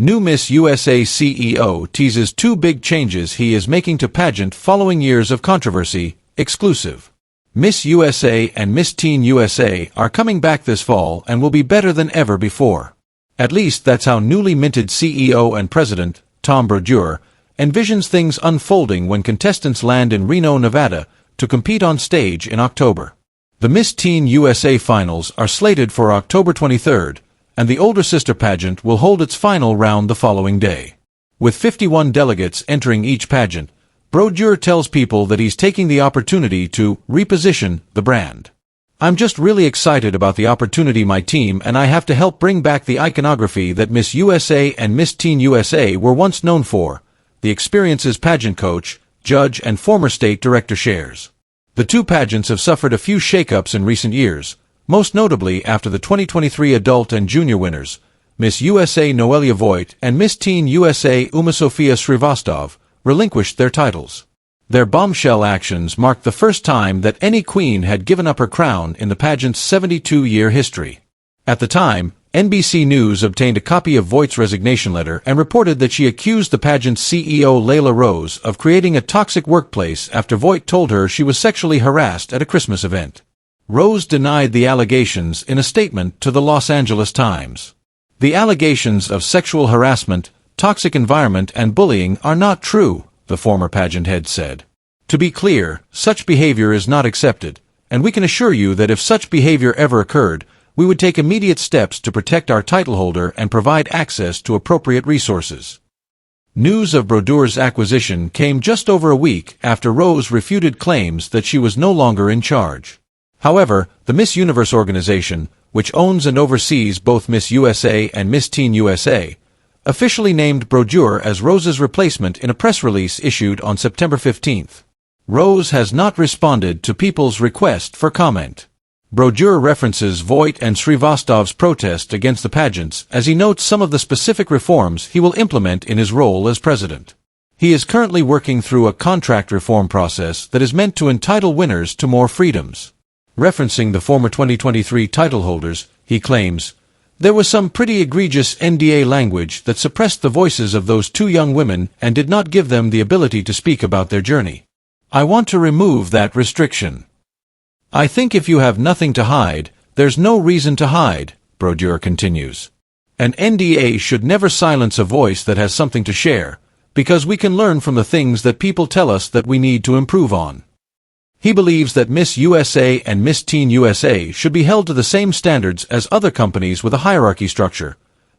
New Miss USA CEO teases two big changes he is making to pageant following years of controversy. Exclusive. Miss USA and Miss Teen USA are coming back this fall and will be better than ever before. At least that's how newly minted CEO and President, Tom Brodeur, envisions things unfolding when contestants land in Reno, Nevada, to compete on stage in October. The Miss Teen USA finals are slated for October 23rd, and the older sister pageant will hold its final round the following day. With 51 delegates entering each pageant, Brodeur tells people that he's taking the opportunity to reposition the brand. I'm just really excited about the opportunity my team and I have to help bring back the iconography that Miss USA and Miss Teen USA were once known for, the Experience's pageant coach, judge and former state director shares. The two pageants have suffered a few shakeups in recent years, most notably after the 2023 adult and junior winners, Miss USA Noelia Voigt and Miss Teen USA Uma Sofia Srivastava, relinquished their titles. Their bombshell actions marked the first time that any queen had given up her crown in the pageant's 72-year history. At the time, NBC News obtained a copy of Voigt's resignation letter and reported that she accused the pageant's CEO Layla Rose of creating a toxic workplace after Voigt told her she was sexually harassed at a Christmas event. Rose denied the allegations in a statement to the Los Angeles Times. The allegations of sexual harassment, toxic environment and bullying are not true, the former pageant head said. To be clear, such behavior is not accepted, and we can assure you that if such behavior ever occurred, we would take immediate steps to protect our title holder and provide access to appropriate resources. News of Brodeur's acquisition came just over a week after Rose refuted claims that she was no longer in charge. However, the Miss Universe organization, which owns and oversees both Miss USA and Miss Teen USA, officially named Brodeur as Rose's replacement in a press release issued on September 15th. Rose has not responded to people's request for comment. Brodeur references Voigt and Srivastav's protest against the pageants as he notes some of the specific reforms he will implement in his role as president. He is currently working through a contract reform process that is meant to entitle winners to more freedoms. Referencing the former 2023 title holders, he claims, "There was some pretty egregious NDA language that suppressed the voices of those two young women and did not give them the ability to speak about their journey. I want to remove that restriction. I think if you have nothing to hide, there's no reason to hide," Brodeur continues. An NDA should never silence a voice that has something to share, because we can learn from the things that people tell us that we need to improve on. He believes that Miss USA and Miss Teen USA should be held to the same standards as other companies with a hierarchy structure,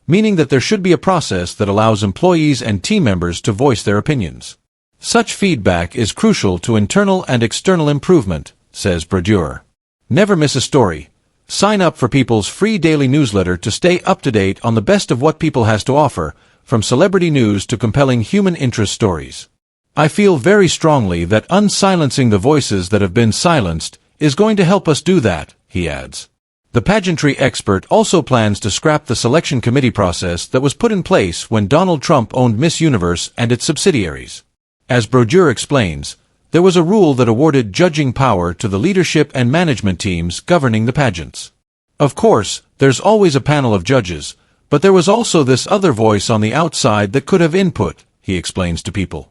meaning that there should be a process that allows employees and team members to voice their opinions. Such feedback is crucial to internal and external improvement, says Brodeur. Never miss a story. Sign up for People's free daily newsletter to stay up to date on the best of what People has to offer, from celebrity news to compelling human interest stories. I feel very strongly that unsilencing the voices that have been silenced is going to help us do that, he adds. The pageantry expert also plans to scrap the selection committee process that was put in place when Donald Trump owned Miss Universe and its subsidiaries. As Brodeur explains, there was a rule that awarded judging power to the leadership and management teams governing the pageants. Of course, there's always a panel of judges, but there was also this other voice on the outside that could have input, he explains to People.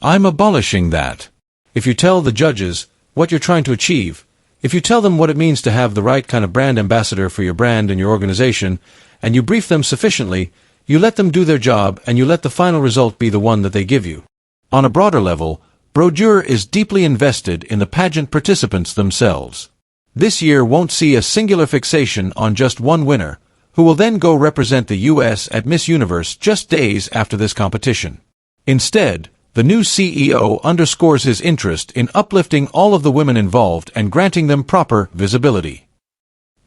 I'm abolishing that. If you tell the judges what you're trying to achieve, if you tell them what it means to have the right kind of brand ambassador for your brand and your organization, and you brief them sufficiently, you let them do their job and you let the final result be the one that they give you. On a broader level, Brodeur is deeply invested in the pageant participants themselves. This year won't see a singular fixation on just one winner, who will then go represent the U.S. at Miss Universe just days after this competition. Instead, the new CEO underscores his interest in uplifting all of the women involved and granting them proper visibility.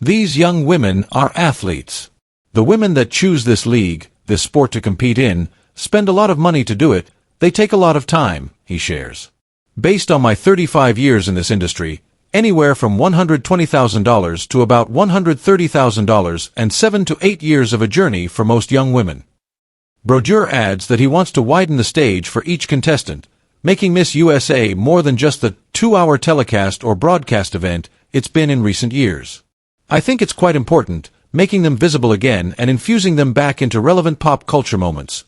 These young women are athletes. The women that choose this league, this sport to compete in, spend a lot of money to do it. They take a lot of time, he shares. Based on my 35 years in this industry, anywhere from $120,000 to about $130,000 and 7 to 8 years of a journey for most young women. Brodeur adds that he wants to widen the stage for each contestant, making Miss USA more than just the 2-hour telecast or broadcast event it's been in recent years. I think it's quite important, making them visible again and infusing them back into relevant pop culture moments.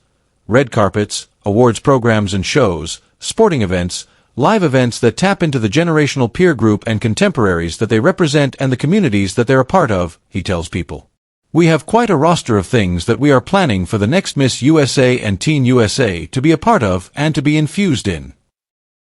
Red carpets, awards programs and shows, sporting events, live events that tap into the generational peer group and contemporaries that they represent and the communities that they're a part of, he tells People. We have quite a roster of things that we are planning for the next Miss USA and Teen USA to be a part of and to be infused in.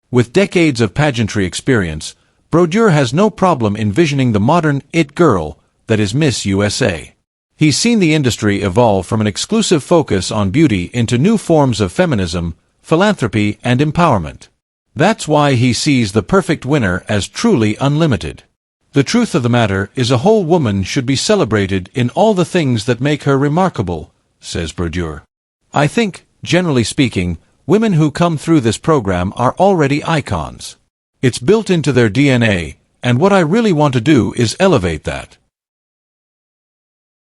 With decades of pageantry experience, Brodeur has no problem envisioning the modern it girl that is Miss USA. He's seen the industry evolve from an exclusive focus on beauty into new forms of feminism, philanthropy, and empowerment. That's why he sees the perfect winner as truly unlimited. The truth of the matter is a whole woman should be celebrated in all the things that make her remarkable, says Brodeur. I think, generally speaking, women who come through this program are already icons. It's built into their DNA, and what I really want to do is elevate that.